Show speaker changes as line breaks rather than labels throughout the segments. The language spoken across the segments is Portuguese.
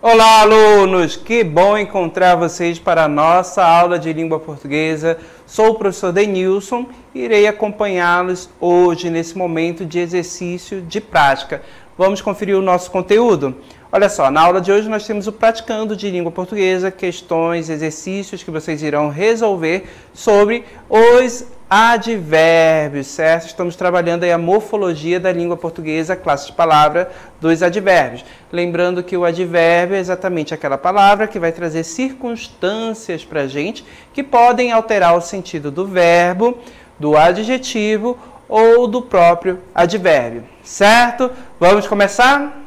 Olá, alunos! Que bom encontrar vocês para a nossa aula de língua portuguesa. Sou o professor Denilson e irei acompanhá-los hoje nesse momento de exercício de prática. Vamos conferir o nosso conteúdo? Olha só, na aula de hoje nós temos o Praticando de Língua Portuguesa, questões, exercícios que vocês irão resolver sobre os advérbios, certo? Estamos trabalhando aí a morfologia da língua portuguesa, classe de palavra dos advérbios. Lembrando que o advérbio é exatamente aquela palavra que vai trazer circunstâncias para a gente que podem alterar o sentido do verbo, do adjetivo ou do próprio advérbio, certo? Vamos começar?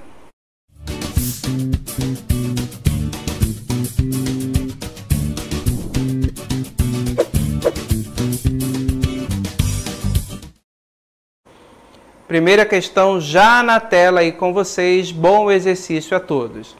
Primeira questão já na tela aí com vocês. Bom exercício a todos.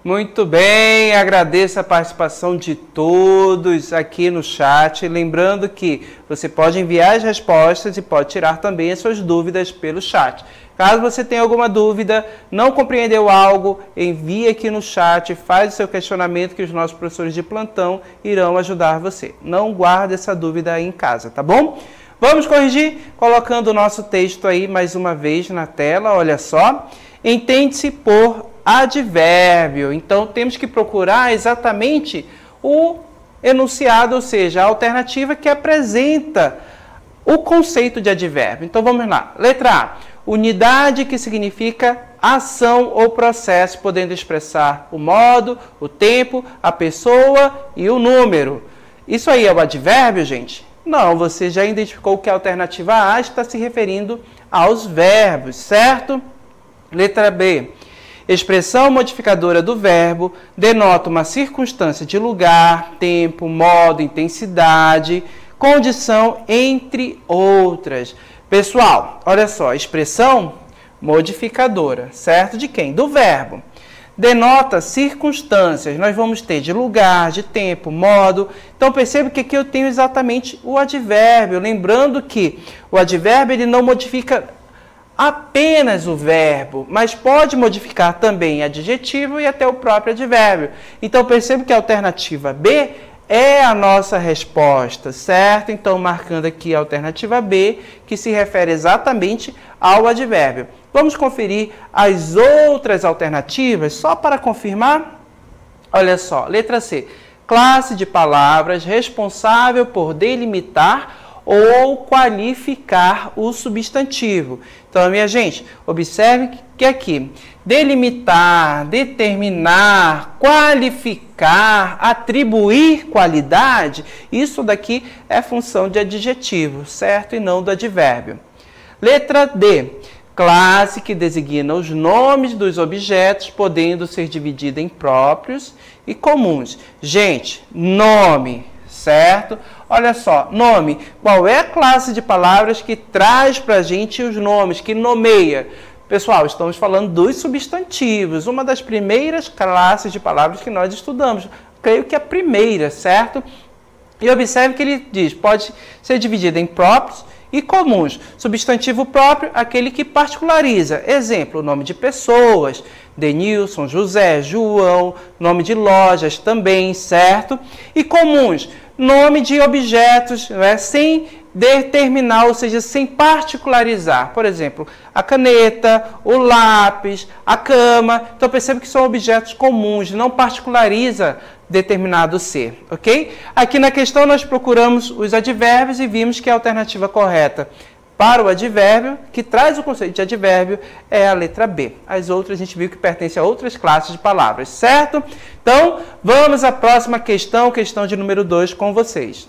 Muito bem, agradeço a participação de todos aqui no chat. Lembrando que você pode enviar as respostas e pode tirar também as suas dúvidas pelo chat. Caso você tenha alguma dúvida, não compreendeu algo, envie aqui no chat, faz o seu questionamento que os nossos professores de plantão irão ajudar você. Não guarde essa dúvida aí em casa, tá bom? Vamos corrigir colocando o nosso texto aí mais uma vez na tela, olha só. Entende-se por advérbio. Então, temos que procurar exatamente o enunciado, ou seja, a alternativa que apresenta o conceito de advérbio. Então, vamos lá. Letra A. Unidade, que significa ação ou processo, podendo expressar o modo, o tempo, a pessoa e o número. Isso aí é o advérbio, gente? Não, você já identificou que a alternativa A está se referindo aos verbos, certo? Letra B. Expressão modificadora do verbo denota uma circunstância de lugar, tempo, modo, intensidade, condição, entre outras. Pessoal, olha só, expressão modificadora, certo? De quem? Do verbo. Denota circunstâncias. Nós vamos ter de lugar, de tempo, modo. Então, perceba que aqui eu tenho exatamente o advérbio. Lembrando que o advérbio ele não modifica apenas o verbo, mas pode modificar também adjetivo e até o próprio advérbio. Então, perceba que a alternativa B é a nossa resposta, certo? Então, marcando aqui a alternativa B, que se refere exatamente ao advérbio. Vamos conferir as outras alternativas, só para confirmar? Olha só, letra C. Classe de palavras responsável por delimitar ou qualificar o substantivo. Então, minha gente, observe que aqui, delimitar, determinar, qualificar, atribuir qualidade, isso daqui é função de adjetivo, certo? E não do advérbio. Letra D. Classe que designa os nomes dos objetos, podendo ser dividida em próprios e comuns. Gente, nome, certo? Olha só, nome. Qual é a classe de palavras que traz para a gente os nomes, que nomeia? Pessoal, estamos falando dos substantivos, uma das primeiras classes de palavras que nós estudamos. Creio que a primeira, certo? E observe que ele diz, pode ser dividida em próprios e comuns. Substantivo próprio, aquele que particulariza. Exemplo, nome de pessoas, Denilson, José, João, nome de lojas também, certo? E comuns, nome de objetos, sem determinar, ou seja, sem particularizar. Por exemplo, a caneta, o lápis, a cama. Então, perceba que são objetos comuns, não particulariza determinado ser, ok? Aqui na questão nós procuramos os advérbios e vimos que a alternativa correta para o advérbio, que traz o conceito de advérbio, é a letra B. As outras a gente viu que pertencem a outras classes de palavras, certo? Então, vamos à próxima questão, questão de número 2 com vocês.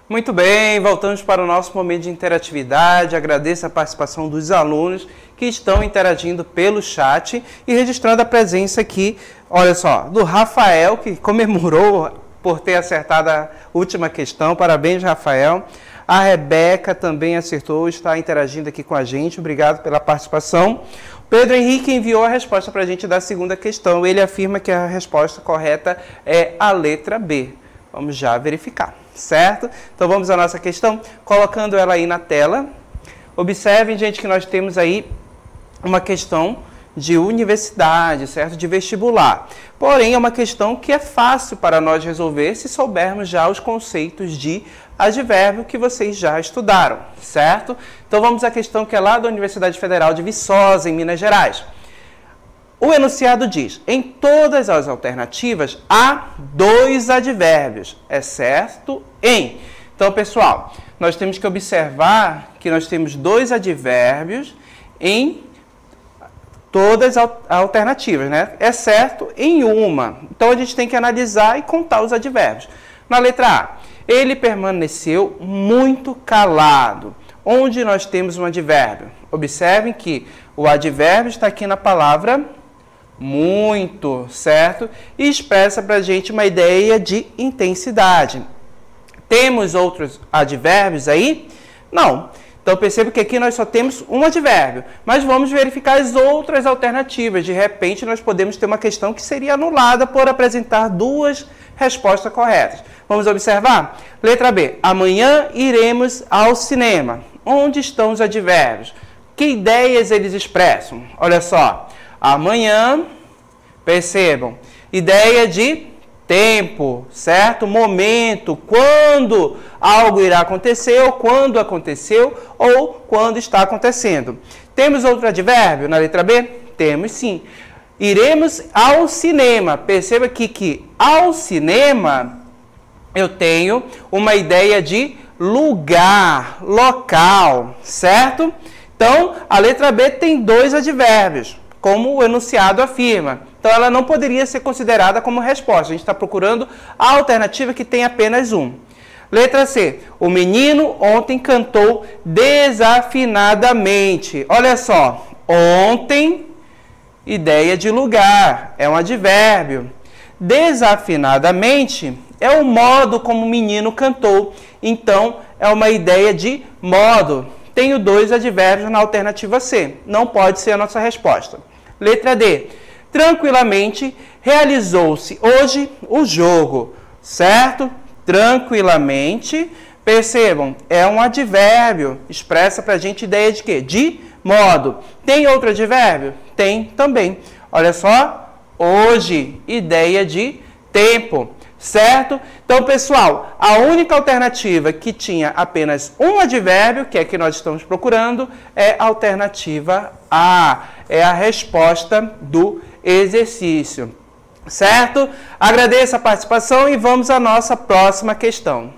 Muito bem, voltamos para o nosso momento de interatividade. Agradeço a participação dos alunos que estão interagindo pelo chat e registrando a presença aqui, olha só, do Rafael, que comemorou por ter acertado a última questão. Parabéns, Rafael. A Rebeca também acertou, está interagindo aqui com a gente. Obrigado pela participação. Pedro Henrique enviou a resposta para a gente da segunda questão. Ele afirma que a resposta correta é a letra B. Vamos já verificar, certo? Então vamos à nossa questão, colocando ela aí na tela. Observem, gente, que nós temos aí uma questão de universidade, certo? De vestibular. Porém, é uma questão que é fácil para nós resolver se soubermos já os conceitos de advérbio que vocês já estudaram, certo? Então vamos à questão que é lá da Universidade Federal de Viçosa, em Minas Gerais. O enunciado diz, em todas as alternativas há 2 advérbios, exceto em. Então, pessoal, nós temos que observar que nós temos 2 advérbios em todas as alternativas, né? Exceto em uma. Então, a gente tem que analisar e contar os advérbios. Na letra A, ele permaneceu muito calado. Onde nós temos um advérbio? Observem que o advérbio está aqui na palavra muito, certo? E expressa para a gente uma ideia de intensidade. Temos outros advérbios aí? Não. Então, perceba que aqui nós só temos um advérbio, mas vamos verificar as outras alternativas. De repente, nós podemos ter uma questão que seria anulada por apresentar 2 respostas corretas. Vamos observar? Letra B. Amanhã iremos ao cinema. Onde estão os advérbios? Que ideias eles expressam? Olha só. Amanhã, percebam, ideia de tempo, certo? Momento, quando algo irá acontecer, ou quando aconteceu, ou quando está acontecendo. Temos outro advérbio na letra B? Temos sim. Iremos ao cinema. Perceba aqui que ao cinema eu tenho uma ideia de lugar, local, certo? Então, a letra B tem 2 advérbios, como o enunciado afirma. Então, ela não poderia ser considerada como resposta. A gente está procurando a alternativa que tem apenas um. Letra C. O menino ontem cantou desafinadamente. Olha só. Ontem, ideia de lugar. É um advérbio. Desafinadamente é o modo como o menino cantou. Então, é uma ideia de modo. Tenho 2 advérbios na alternativa C. Não pode ser a nossa resposta. Letra D. Tranquilamente realizou-se hoje o jogo, certo? Tranquilamente, percebam, é um advérbio, expressa pra gente ideia de quê? De modo. Tem outro advérbio? Tem também. Olha só, hoje, ideia de tempo, certo? Então, pessoal, a única alternativa que tinha apenas um advérbio, que é que nós estamos procurando, é a alternativa A. É a resposta do exercício, certo? Agradeço a participação e vamos à nossa próxima questão.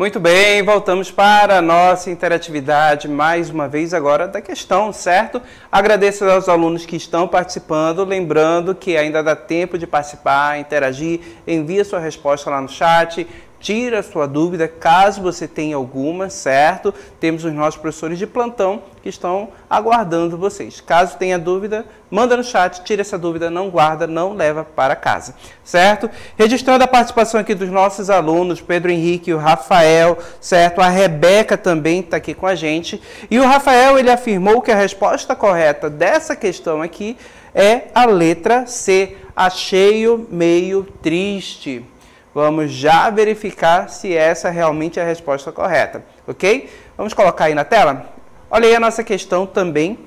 Muito bem, voltamos para a nossa interatividade mais uma vez agora da questão, certo? Agradeço aos alunos que estão participando, lembrando que ainda dá tempo de participar, interagir, envia sua resposta lá no chat, tira a sua dúvida, caso você tenha alguma, certo? Temos os nossos professores de plantão que estão aguardando vocês. Caso tenha dúvida, manda no chat, tira essa dúvida, não guarda, não leva para casa, certo? Registrando a participação aqui dos nossos alunos, Pedro Henrique e o Rafael, certo? A Rebeca também está aqui com a gente. E o Rafael, ele afirmou que a resposta correta dessa questão aqui é a letra C, acheio meio triste. Vamos já verificar se essa realmente é a resposta correta, ok? Vamos colocar aí na tela? Olha aí a nossa questão também.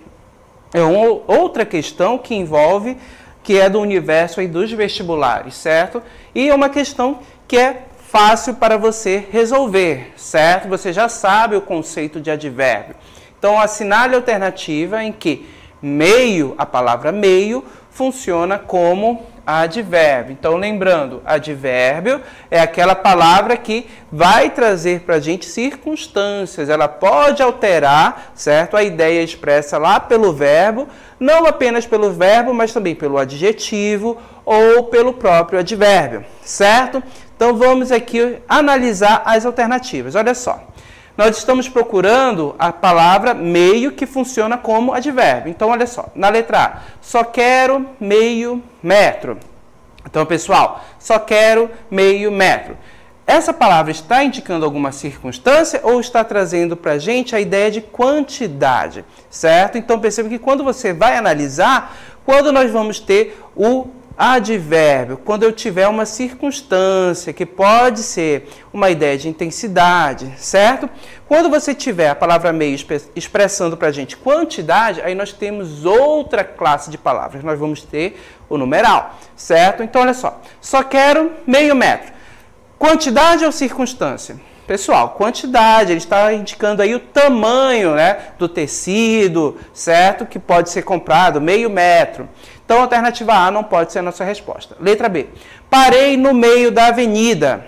É outra questão que envolve, que é do universo aí dos vestibulares, certo? E é uma questão que é fácil para você resolver, certo? Você já sabe o conceito de advérbio. Então, assinale a alternativa em que meio, a palavra meio, funciona como advérbio. Então, lembrando, advérbio é aquela palavra que vai trazer para a gente circunstâncias. Ela pode alterar, certo? A ideia expressa lá pelo verbo, não apenas pelo verbo, mas também pelo adjetivo ou pelo próprio advérbio, certo? Então, vamos aqui analisar as alternativas. Olha só. Nós estamos procurando a palavra meio que funciona como advérbio. Então, olha só, na letra A, só quero meio metro. Então, pessoal, só quero meio metro. Essa palavra está indicando alguma circunstância ou está trazendo para a gente a ideia de quantidade, certo? Então, perceba que quando você vai analisar, quando nós vamos ter o advérbio, quando eu tiver uma circunstância que pode ser uma ideia de intensidade, certo? Quando você tiver a palavra meio expressando para a gente quantidade, aí nós temos outra classe de palavras. Nós vamos ter o numeral, certo? Então, olha só quero meio metro. Quantidade ou circunstância? Pessoal, quantidade, ele está indicando aí o tamanho, né, do tecido, certo? Que pode ser comprado, meio metro. Então, a alternativa A não pode ser a nossa resposta. Letra B. Parei no meio da avenida.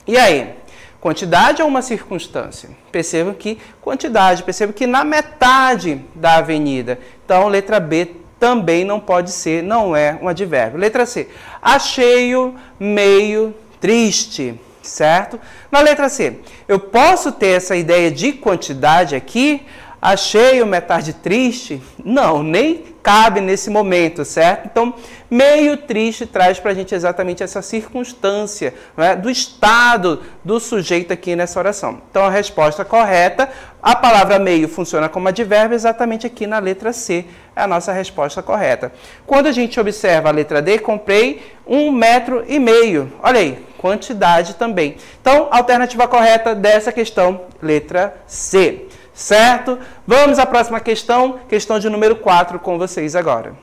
E aí? Quantidade ou uma circunstância? Percebam que quantidade, percebam que na metade da avenida. Então, letra B também não pode ser, não é um advérbio. Letra C. Acheio meio triste, certo? Na letra C, eu posso ter essa ideia de quantidade aqui? Acheio metade triste? Não, nem cabe nesse momento, certo? Então, meio triste traz para a gente exatamente essa circunstância, né, do estado do sujeito aqui nessa oração. Então, a resposta correta, a palavra meio funciona como advérbio exatamente aqui na letra C, é a nossa resposta correta. Quando a gente observa a letra D, comprei 1,5 metros. Olha aí, quantidade também. Então, a alternativa correta dessa questão, letra C. Certo? Vamos à próxima questão, questão de número 4 com vocês agora.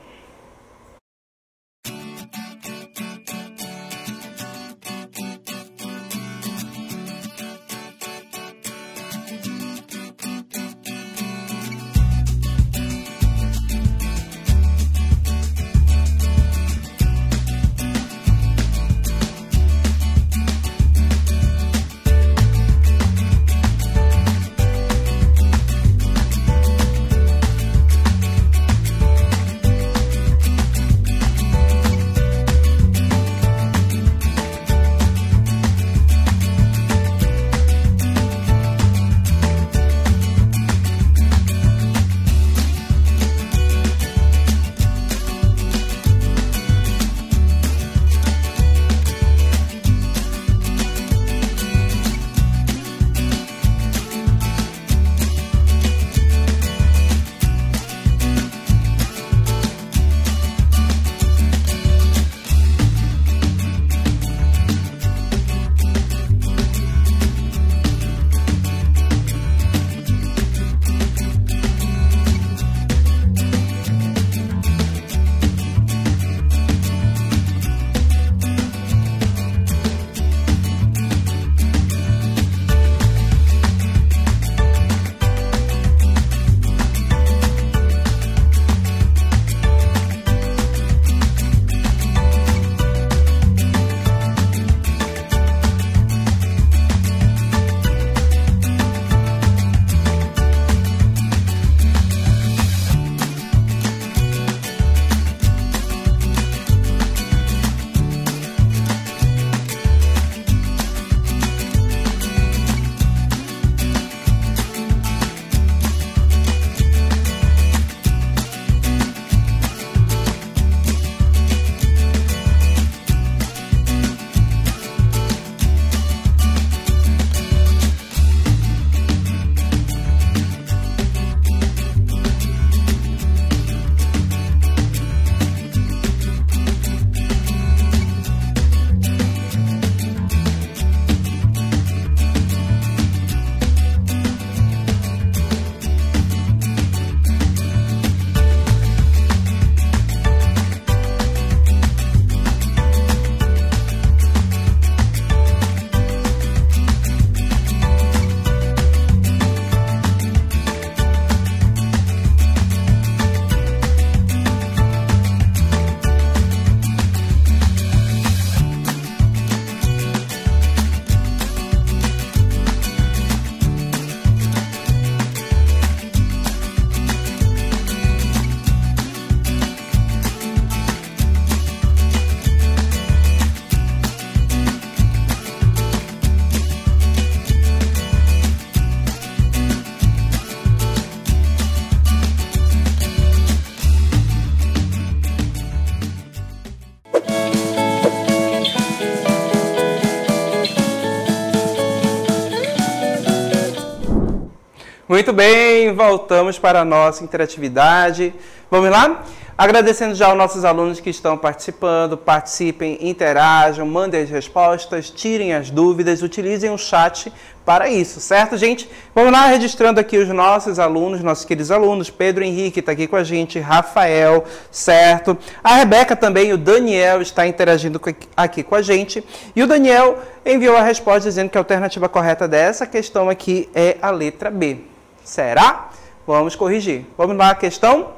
Muito bem, voltamos para a nossa interatividade. Vamos lá? Agradecendo já aos nossos alunos que estão participando, participem, interajam, mandem as respostas, tirem as dúvidas, utilizem o chat para isso, certo, gente? Vamos lá, registrando aqui os nossos alunos, nossos queridos alunos. Pedro Henrique está aqui com a gente, Rafael, certo? A Rebeca também, o Daniel está interagindo aqui com a gente. E o Daniel enviou a resposta dizendo que a alternativa correta dessa questão aqui é a letra B. Será? Vamos corrigir. Vamos lá, a questão?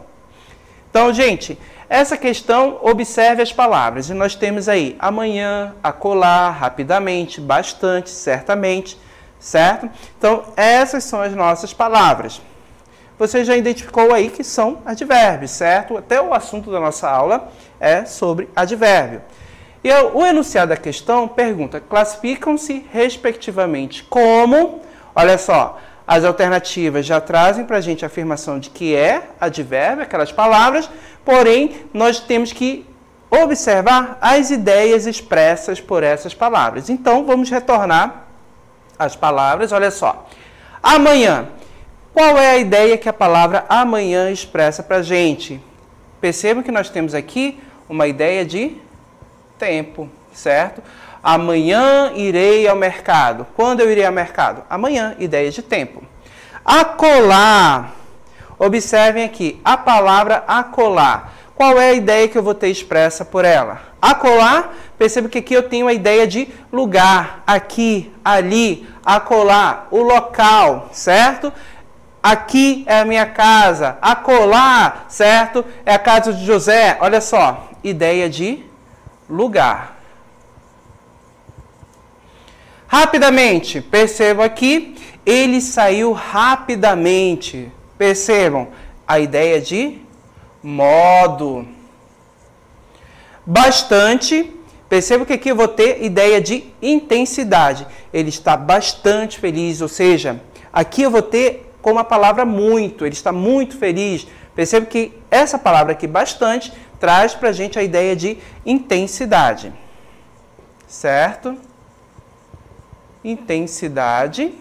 Então, gente, essa questão, observe as palavras. E nós temos aí amanhã, acolá, rapidamente, bastante, certamente, certo? Então, essas são as nossas palavras. Você já identificou aí que são advérbios, certo? Até o assunto da nossa aula é sobre advérbio. E o enunciado da questão pergunta, classificam-se respectivamente como, olha só, as alternativas já trazem para a gente a afirmação de que é advérbio, aquelas palavras, porém, nós temos que observar as ideias expressas por essas palavras. Então, vamos retornar às palavras, olha só. Amanhã. Qual é a ideia que a palavra amanhã expressa para a gente? Percebam que nós temos aqui uma ideia de tempo, certo? Amanhã irei ao mercado. Quando eu irei ao mercado? Amanhã, ideia de tempo. Acolar. Observem aqui, a palavra acolar. Qual é a ideia que eu vou ter expressa por ela? Acolar, perceba que aqui eu tenho a ideia de lugar, aqui, ali, acolar, o local, certo? Aqui é a minha casa, acolar, certo? É a casa de José. Olha só, ideia de lugar. Rapidamente, percebam aqui, ele saiu rapidamente. Percebam a ideia de modo. Bastante, percebam que aqui eu vou ter ideia de intensidade. Ele está bastante feliz, ou seja, aqui eu vou ter como a palavra muito, ele está muito feliz. Percebam que essa palavra aqui, bastante, traz para a gente a ideia de intensidade. Certo? Intensidade.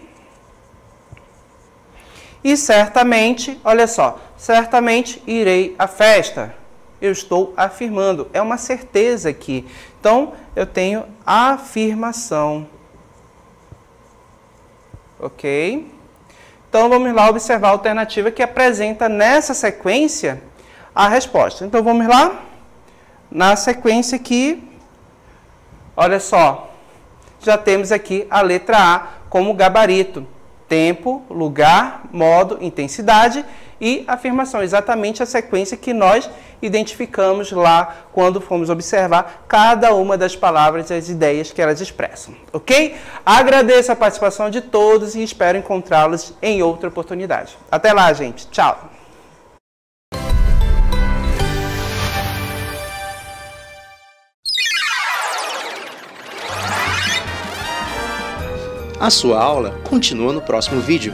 E certamente, olha só, certamente irei à festa. Eu estou afirmando, é uma certeza aqui. Então, eu tenho afirmação. Ok? Então, vamos lá observar a alternativa que apresenta nessa sequência a resposta. Então, vamos lá? Na sequência aqui, olha só. Já temos aqui a letra A como gabarito. Tempo, lugar, modo, intensidade e afirmação. Exatamente a sequência que nós identificamos lá quando fomos observar cada uma das palavras e as ideias que elas expressam. Ok? Agradeço a participação de todos e espero encontrá-los em outra oportunidade. Até lá, gente. Tchau!
A sua aula continua no próximo vídeo.